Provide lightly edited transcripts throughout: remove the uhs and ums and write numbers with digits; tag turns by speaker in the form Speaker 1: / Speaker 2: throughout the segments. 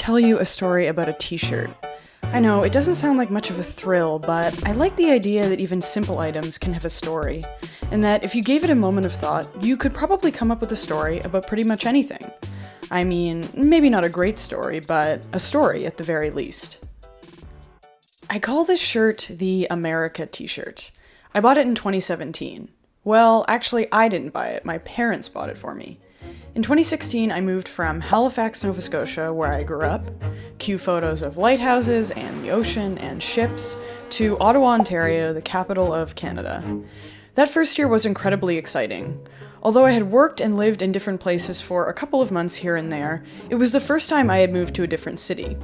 Speaker 1: tell you a story about a t-shirt. I know, it doesn't sound like much of a thrill, but I like the idea that even simple items can have a story, and that if you gave it a moment of thought, you could probably come up with a story about pretty much anything. I mean, maybe not a great story, but a story at the very least. I call this shirt the America t-shirt. I bought it in 2017. Well, actually, I didn't buy it. My parents bought it for me. In 2016, I moved from Halifax, Nova Scotia, where I grew up, cue photos of lighthouses and the ocean and ships, to Ottawa, Ontario, the capital of Canada. That first year was incredibly exciting. Although I had worked and lived in different places for a couple of months here and there, it was the first time I had moved to a different city.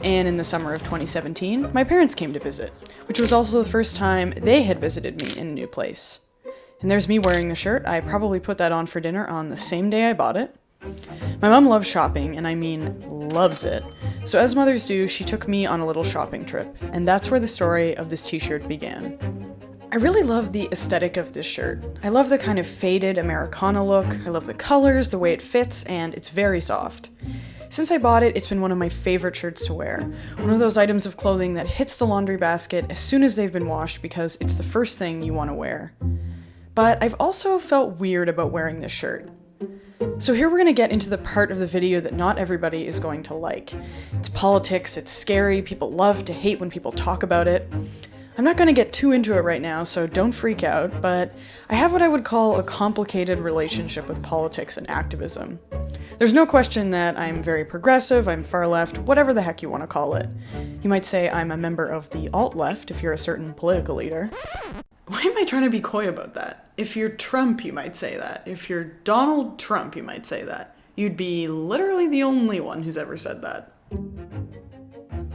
Speaker 1: And in the summer of 2017, my parents came to visit, which was also the first time they had visited me in a new place. And there's me wearing the shirt. I probably put that on for dinner on the same day I bought it. My mom loves shopping, and I mean loves it. So as mothers do, she took me on a little shopping trip, and that's where the story of this t-shirt began. I really love the aesthetic of this shirt. I love the kind of faded Americana look, I love the colors, the way it fits, and it's very soft. Since I bought it, it's been one of my favorite shirts to wear. One of those items of clothing that hits the laundry basket as soon as they've been washed because it's the first thing you want to wear. But I've also felt weird about wearing this shirt. So here we're going to get into the part of the video that not everybody is going to like. It's politics, it's scary, people love to hate when people talk about it. I'm not going to get too into it right now, so don't freak out, but I have what I would call a complicated relationship with politics and activism. There's no question that I'm very progressive, I'm far left, whatever the heck you want to call it. You might say I'm a member of the alt-left if you're a certain political leader. Why am I trying to be coy about that? If you're Trump, you might say that. If you're Donald Trump, you might say that. You'd be literally the only one who's ever said that.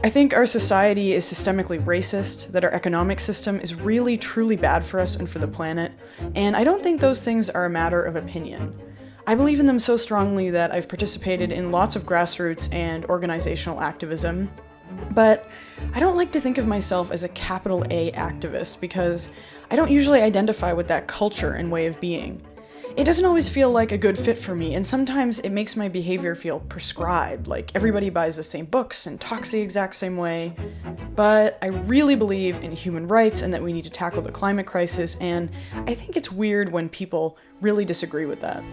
Speaker 1: I think our society is systemically racist, that our economic system is really truly bad for us and for the planet, and I don't think those things are a matter of opinion. I believe in them so strongly that I've participated in lots of grassroots and organizational activism, but I don't like to think of myself as a capital A activist because I don't usually identify with that culture and way of being. It doesn't always feel like a good fit for me, and sometimes it makes my behavior feel prescribed, like everybody buys the same books and talks the exact same way. But I really believe in human rights and that we need to tackle the climate crisis, and I think it's weird when people really disagree with that.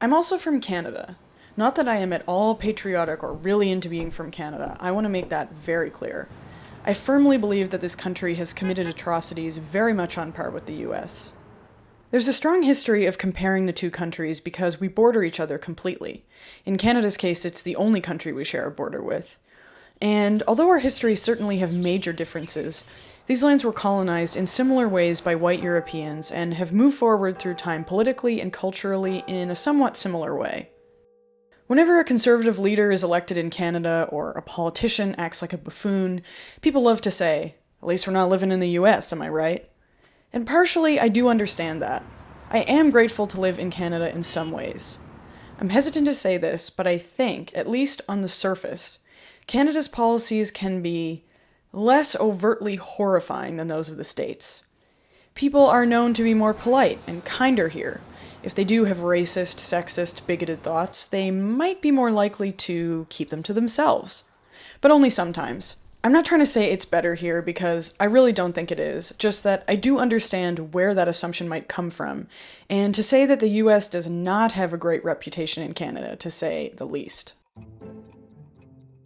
Speaker 1: I'm also from Canada. Not that I am at all patriotic or really into being from Canada. I want to make that very clear. I firmly believe that this country has committed atrocities very much on par with the US. There's a strong history of comparing the two countries because we border each other completely. In Canada's case, it's the only country we share a border with. And although our histories certainly have major differences, these lands were colonized in similar ways by white Europeans and have moved forward through time politically and culturally in a somewhat similar way. Whenever a conservative leader is elected in Canada or a politician acts like a buffoon, people love to say, "At least we're not living in the US, am I right?" And partially, I do understand that. I am grateful to live in Canada in some ways. I'm hesitant to say this, but I think, at least on the surface, Canada's policies can be less overtly horrifying than those of the States. People are known to be more polite and kinder here. If they do have racist, sexist, bigoted thoughts, they might be more likely to keep them to themselves. But only sometimes. I'm not trying to say it's better here because I really don't think it is, just that I do understand where that assumption might come from, and to say that the US does not have a great reputation in Canada, to say the least.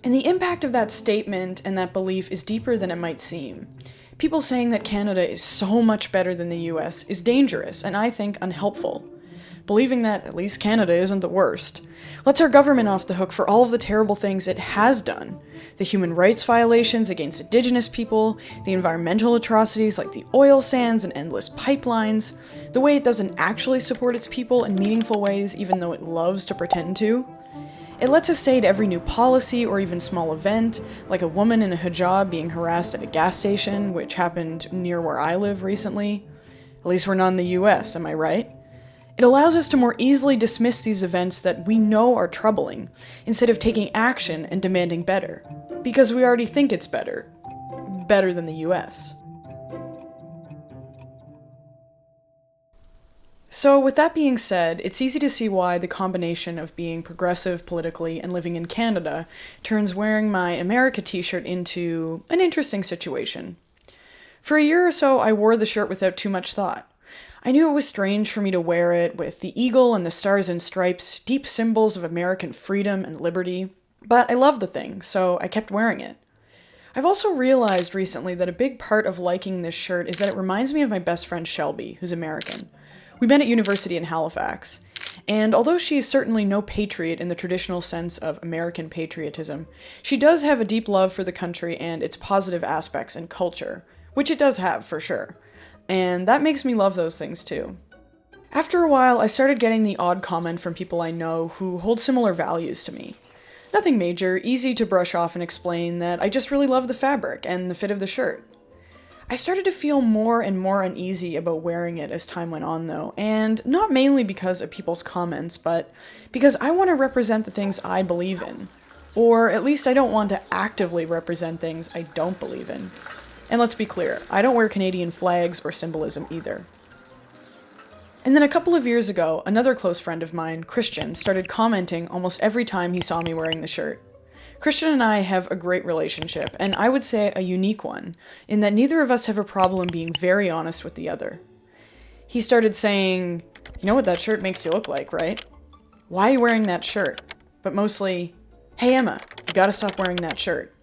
Speaker 1: And the impact of that statement and that belief is deeper than it might seem. People saying that Canada is so much better than the US is dangerous and I think unhelpful. Believing that at least Canada isn't the worst lets our government off the hook for all of the terrible things it has done. The human rights violations against Indigenous people, the environmental atrocities like the oil sands and endless pipelines, the way it doesn't actually support its people in meaningful ways even though it loves to pretend to. It lets us say to every new policy or even small event, like a woman in a hijab being harassed at a gas station, which happened near where I live recently, "At least we're not in the US, am I right?" It allows us to more easily dismiss these events that we know are troubling, instead of taking action and demanding better, because we already think it's better than the US. So, with that being said, it's easy to see why the combination of being progressive politically and living in Canada turns wearing my America t shirt into an interesting situation. For a year or so, I wore the shirt without too much thought. I knew it was strange for me to wear it with the eagle and the stars and stripes, deep symbols of American freedom and liberty, but I loved the thing, so I kept wearing it. I've also realized recently that a big part of liking this shirt is that it reminds me of my best friend Shelby, who's American. We met at university in Halifax, and although she is certainly no patriot in the traditional sense of American patriotism, she does have a deep love for the country and its positive aspects and culture, which it does have for sure. And that makes me love those things too. After a while, I started getting the odd comment from people I know who hold similar values to me. Nothing major, easy to brush off and explain that I just really love the fabric and the fit of the shirt. I started to feel more and more uneasy about wearing it as time went on though, and not mainly because of people's comments, but because I want to represent the things I believe in. Or at least I don't want to actively represent things I don't believe in. And let's be clear, I don't wear Canadian flags or symbolism either. And then a couple of years ago, another close friend of mine, Christian, started commenting almost every time he saw me wearing the shirt. Christian and I have a great relationship, and I would say a unique one, in that neither of us have a problem being very honest with the other. He started saying, "You know what that shirt makes you look like, right? Why are you wearing that shirt?" But mostly, "Hey Emma, you gotta stop wearing that shirt."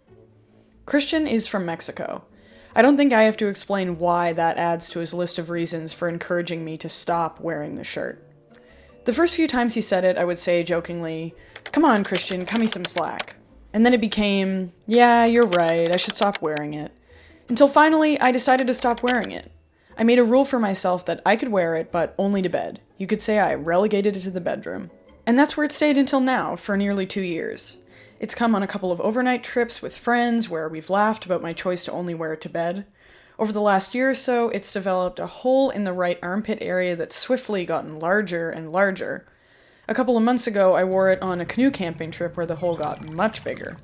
Speaker 1: Christian is from Mexico. I don't think I have to explain why that adds to his list of reasons for encouraging me to stop wearing the shirt. The first few times he said it, I would say jokingly, "Come on, Christian, cut me some slack." And then it became, "Yeah, you're right, I should stop wearing it." Until finally, I decided to stop wearing it. I made a rule for myself that I could wear it, but only to bed. You could say I relegated it to the bedroom. And that's where it stayed until now, for nearly 2 years. It's come on a couple of overnight trips with friends where we've laughed about my choice to only wear it to bed. Over the last year or so, it's developed a hole in the right armpit area that's swiftly gotten larger and larger. A couple of months ago, I wore it on a canoe camping trip where the hole got much bigger.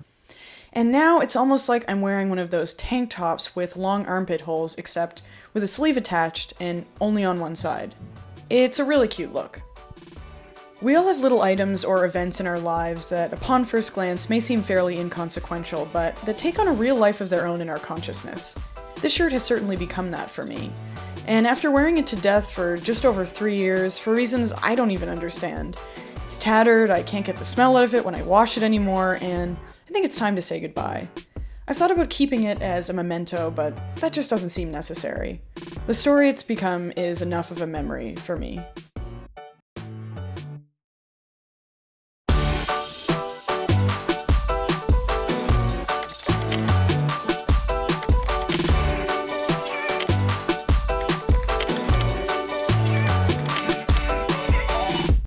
Speaker 1: And now it's almost like I'm wearing one of those tank tops with long armpit holes, except with a sleeve attached and only on one side. It's a really cute look. We all have little items or events in our lives that, upon first glance, may seem fairly inconsequential, but that take on a real life of their own in our consciousness. This shirt has certainly become that for me. And after wearing it to death for just over 3 years, for reasons I don't even understand, it's tattered, I can't get the smell out of it when I wash it anymore, and I think it's time to say goodbye. I've thought about keeping it as a memento, but that just doesn't seem necessary. The story it's become is enough of a memory for me.